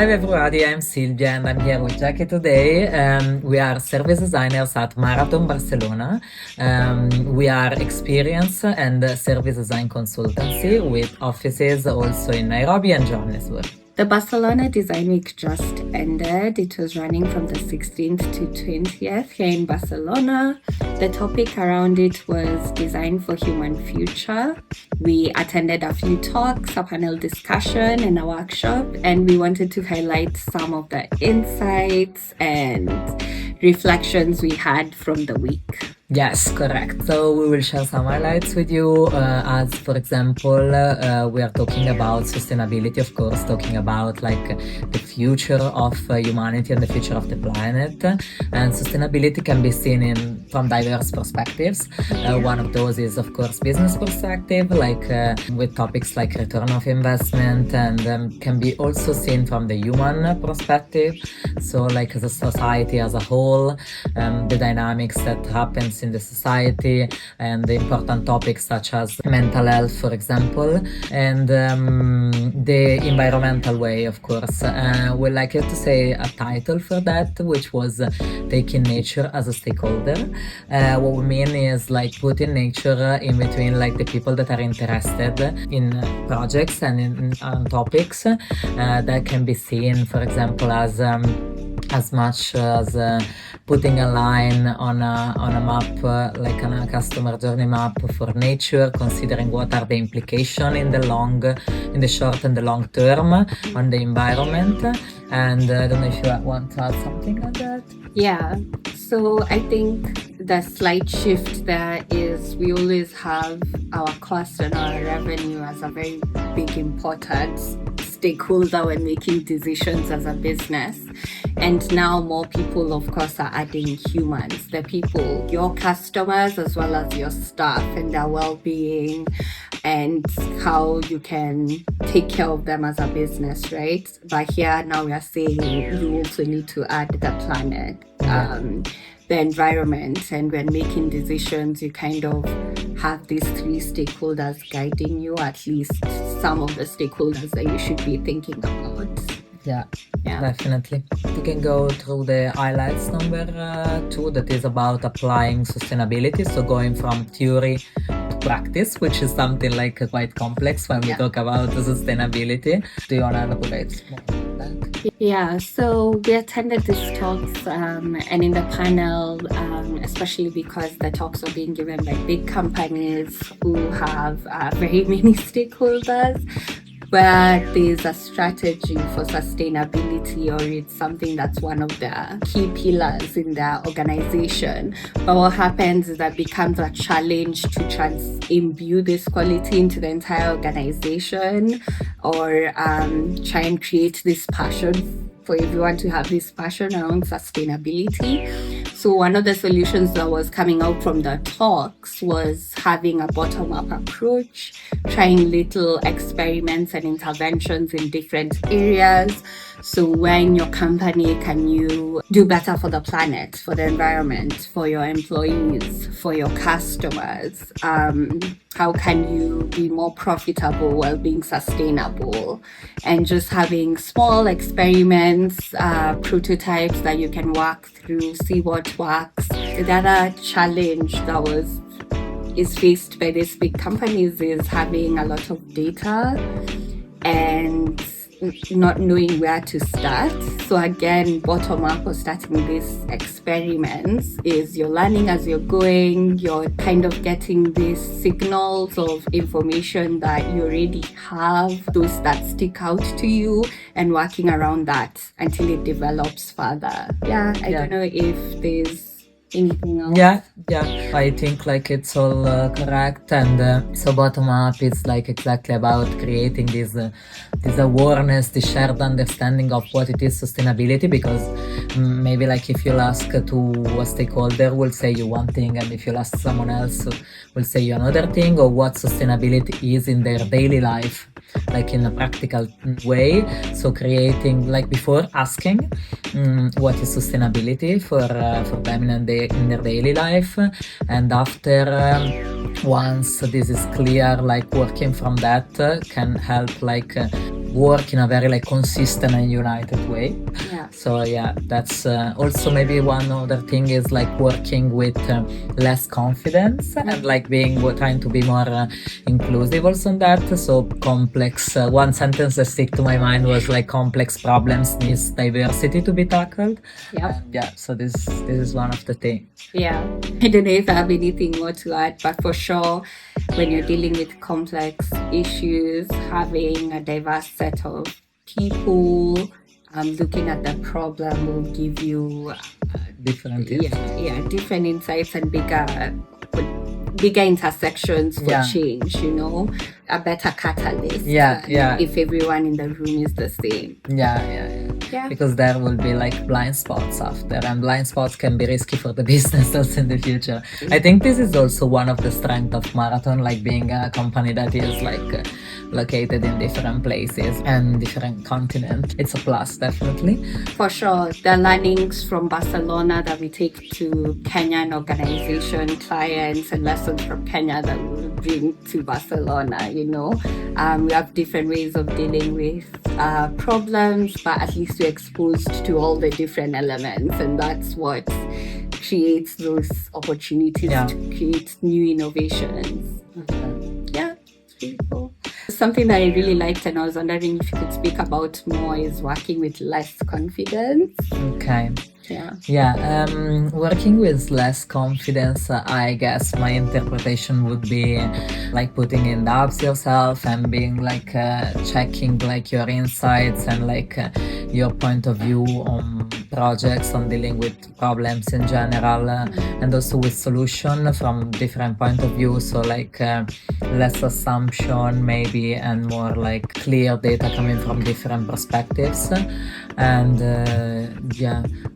Hi everybody, I'm Silvia and I'm here with Jackie today. We are service designers at Marathon Barcelona. We are experience and service design consultancy with offices also in Nairobi and Johannesburg. The Barcelona Design Week just ended. It was running from the 16th to 20th here in Barcelona. The topic around it was Design for Human Future. We attended a few talks, a panel discussion, and a workshop, and we wanted to highlight some of the insights and reflections we had from the week. Yes, correct. So we will share some highlights with you. As for example, we are talking about sustainability, of course, talking about like the future of humanity and the future of the planet. And sustainability can be seen in from diverse perspectives. One of those is, of course, business perspective, like with topics like return of investment, and can be also seen from the human perspective. So, like as a society as a whole, the dynamics that happens in the society and the important topics such as mental health, for example, and the environmental way, of course. We like to say a title for that, which was taking nature as a stakeholder. What we mean is like putting nature in between like the people that are interested in projects and in topics that can be seen, for example, as much as putting a line on a map, like on a customer journey map for nature, considering what are the implications in the short and the long term on the environment. And I don't know if you want to add something on that. Yeah, so I think the slight shift there is we always have our cost and our revenue as a very big important stakeholder when making decisions as a business. And now more people, of course, are adding humans, the people, your customers, as well as your staff and their well-being and how you can take care of them as a business, right? But here now we are saying you also need to add the planet, the environment, and when making decisions, you kind of have these three stakeholders guiding you, at least some of the stakeholders that you should be thinking about. Yeah, definitely. We can go through the highlights number 2, that is about applying sustainability. So going from theory to practice, which is something like quite complex when we talk about sustainability. Do you want to elaborate more on that? Yeah, so we attended these talks and in the panel, especially because the talks are being given by big companies who have very many stakeholders, where there's a strategy for sustainability or it's something that's one of the key pillars in their organization. But what happens is that becomes a challenge to imbue this quality into the entire organization or try and create this passion for everyone to have this passion around sustainability. So one of the solutions that was coming out from the talks was having a bottom-up approach, trying little experiments and interventions in different areas. So when your company can you do better for the planet, for the environment, for your employees, for your customers? How can you be more profitable while being sustainable? And just having small experiments, prototypes that you can work through, see what works. The other challenge that is faced by these big companies is having a lot of data and not knowing where to start. So again, bottom up or starting these experiments is you're learning as you're going, you're kind of getting these signals of information that you already have, those that stick out to you, and working around that until it develops further. I don't know if there's anything else. I think like it's all correct. And so bottom up is like exactly about creating this awareness, this shared understanding of what it is sustainability, because maybe like if you'll ask to a stakeholder will say you one thing, and if you'll ask someone else will say you another thing, or what sustainability is in their daily life, like in a practical way. So creating, like before asking what is sustainability for them in their daily life, and after once this is clear, like working from that can help like work in a very like consistent and united way. Yeah. So yeah, that's also maybe one other thing is like working with less confidence and like trying to be more inclusive also in that. So complex, one sentence that stick to my mind was like complex problems needs diversity to be tackled. Yeah. Yeah, so this is one of the things. Yeah, I don't know if I have anything more to add, but for sure, when you're dealing with complex issues, having a diverse set of people looking at the problem will give you Different different insights and bigger intersections for change, you know, a better catalyst. If everyone in the room is the same. Yeah. Because there will be like blind spots after, and blind spots can be risky for the businesses in the future. I think this is also one of the strengths of Marathon, like being a company that is like located in different places and different continents. It's a plus, definitely. For sure, the learnings from Barcelona that we take to Kenyan organization clients and lessons from Kenya that we will bring to Barcelona, you know. We have different ways of dealing with problems, but at least we're exposed to all the different elements, and that's what creates those opportunities to create new innovations. Yeah, it's really cool. Something that I really liked and I was wondering if you could speak about more is working with less confidence. Okay. Working with less confidence, I guess my interpretation would be like putting in doubts yourself and being like checking like your insights and like your point of view on projects, on dealing with problems in general, and also with solution from different point of view. So like less assumption maybe and more like clear data coming from different perspectives. And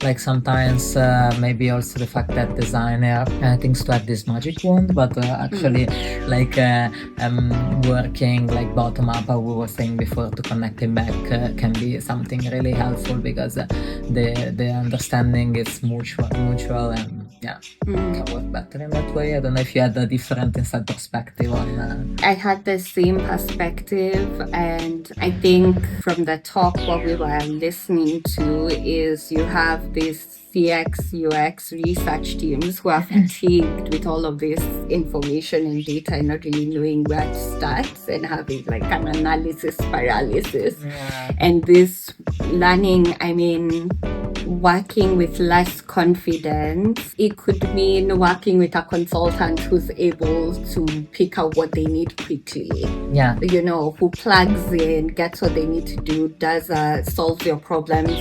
like sometimes maybe also the fact that designer thinks to have this magic wand, but actually like working like bottom up, as we were saying before, to connecting back can be something really helpful because the understanding is mutual and can work better in that way. I don't know if you had a different inside perspective on I had the same perspective, and I think from the talk what we were listening to is you have this CX, UX research teams who are fatigued with all of this information and data and not really knowing where to start and having like an analysis paralysis. And this learning, I mean, working with less confidence, it could mean working with a consultant who's able to pick out what they need quickly. You know, who plugs in, gets what they need to do, does solves your problems,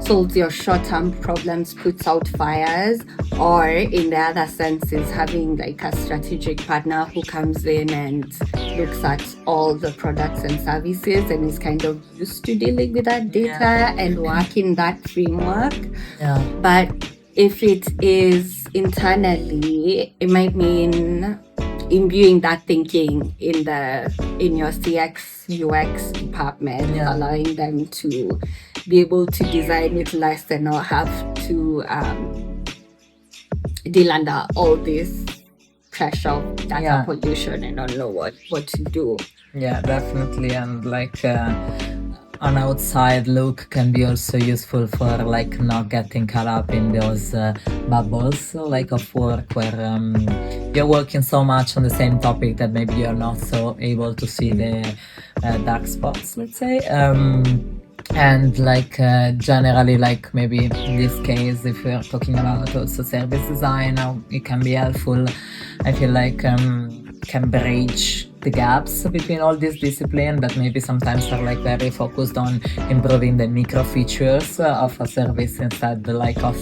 solves your short-term problems, puts out fires, or in the other sense is having like a strategic partner who comes in and looks at all the products and services and is kind of used to dealing with that data and work in that framework. But if it is internally, it might mean imbuing that thinking in your CX UX department, allowing them to be able to design with less and not have to deal under all this pressure of data pollution and not know what to do. Definitely. And like an outside look can be also useful for like not getting caught up in those bubbles like of work where you're working so much on the same topic that maybe you're not so able to see the dark spots, let's say. And like generally, like maybe in this case, if we're talking about also service design, it can be helpful. I feel like can bridge the gaps between all these disciplines that maybe sometimes are like very focused on improving the micro features of a service instead like of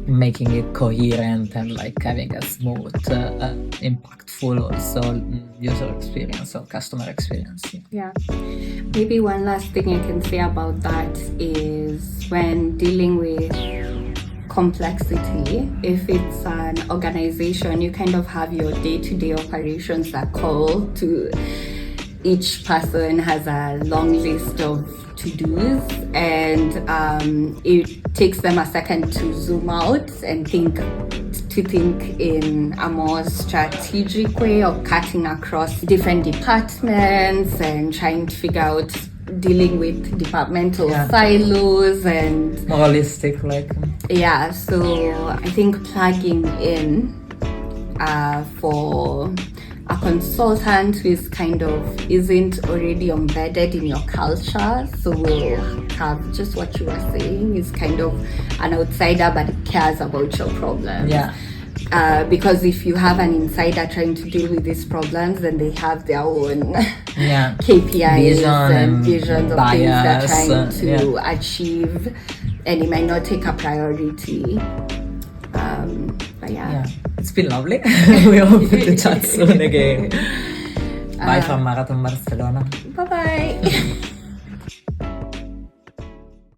making it coherent and like having a smooth, impactful also user experience or customer experience. Maybe one last thing I can say about that is when dealing with complexity, if it's an organization, you kind of have your day-to-day operations that call to each person has a long list of to-dos, and it takes them a second to zoom out and think in a more strategic way of cutting across different departments and trying to figure out dealing with departmental silos and moralistic, like so I think plugging in for a consultant who isn't already embedded in your culture, so will have just what you were saying, is kind of an outsider but cares about your problems. Because if you have an insider trying to deal with these problems, then they have their own KPIs and visions of things they're trying to achieve, and it might not take a priority. But it's been lovely. We hope to chat soon again. Bye from Marathon Barcelona. Bye bye.